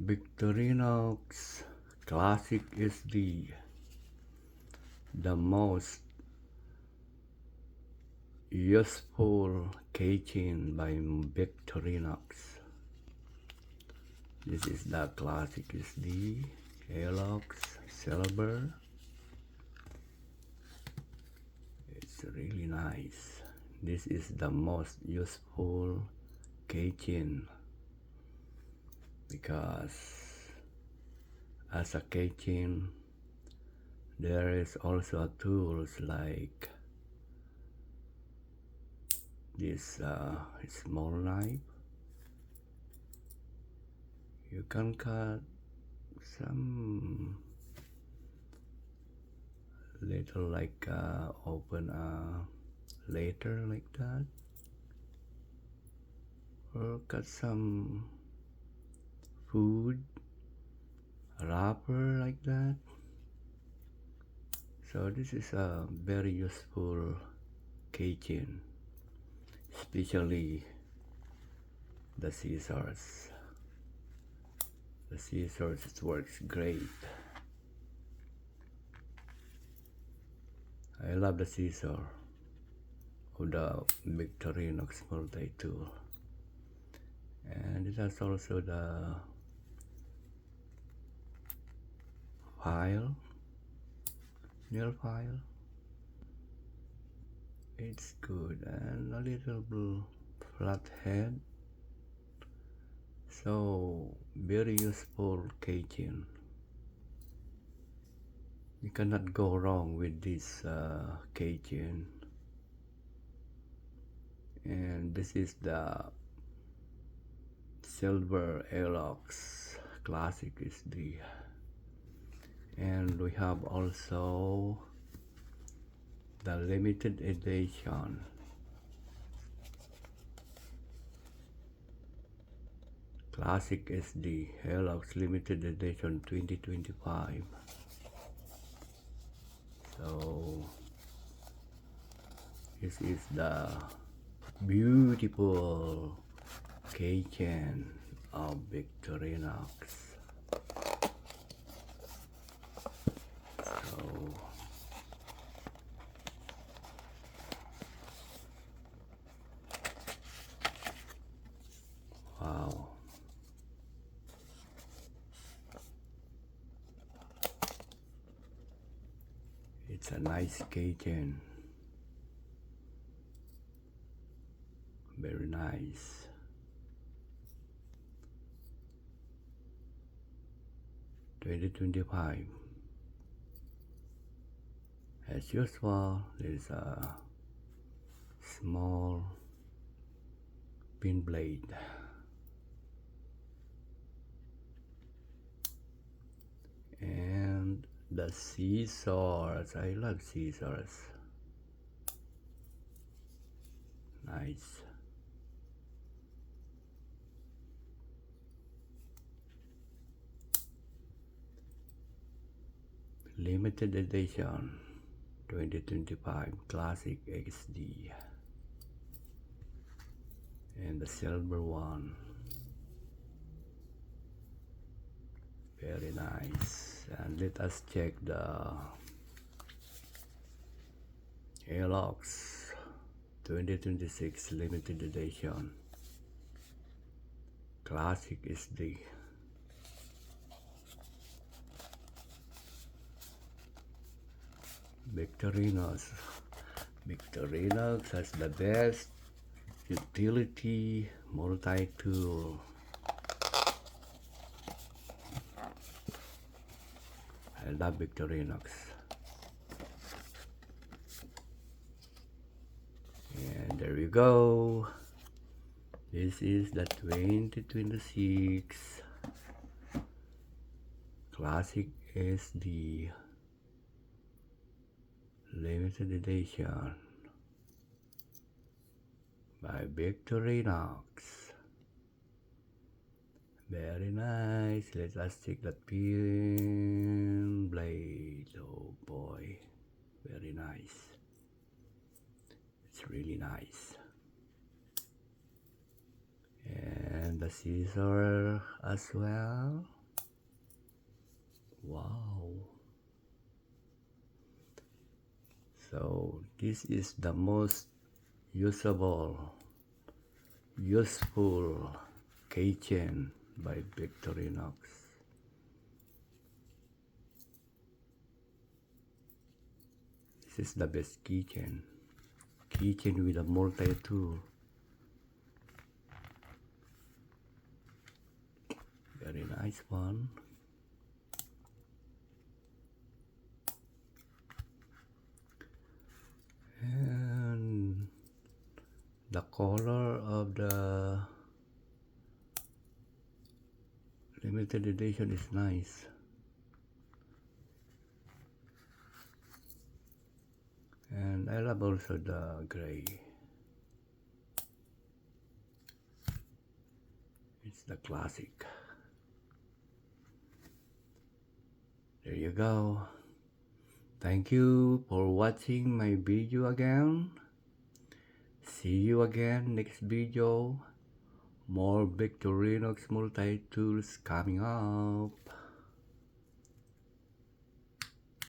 Victorinox Classic is the most useful keychain by Victorinox. This is the Classic SD Airlocks Silver. It's really nice. This is the most useful keychain because as a keychain there is also tools like this small knife. You can cut some little like open a letter like that, or cut some food wrapper like that. So this is a very useful keychain, especially the scissors. The scissors works great. I love the scissor of the Victorinox multi-tool, and it has also the nail file. It's good, and a little flat head. So very useful keychain. You cannot go wrong with this keychain. And this is the Silver Airlocks Classic SD. And we have also the limited edition Classic SD Airlocks limited edition 2025. So this is the beautiful keychain of Victorinox. So wow. It's a nice keychain. Very nice. $20.25. As usual, there is a small pin blade. And the scissors. I love scissors. Nice. Limited edition 2025 Classic XD. And the silver one. Very nice. And let us check the Airlocks 2026 limited edition Classic SD. Victorinox has the best utility multi-tool. I love Victorinox. And there you go. This is the 2026 Classic SD limited edition by Victorinox. Very nice. Let us check the pin blade. Oh boy, very nice. It's really nice. And and the scissor as well. Wow. So this is the most useful keychain by Victorinox. This is the best keychain with a multi-tool. Very nice one. And the color of the limited edition is nice. And I love also the gray. It's the classic. There you go. Thank you for watching my video again. See you again next video. More Victorinox multi-tools coming up.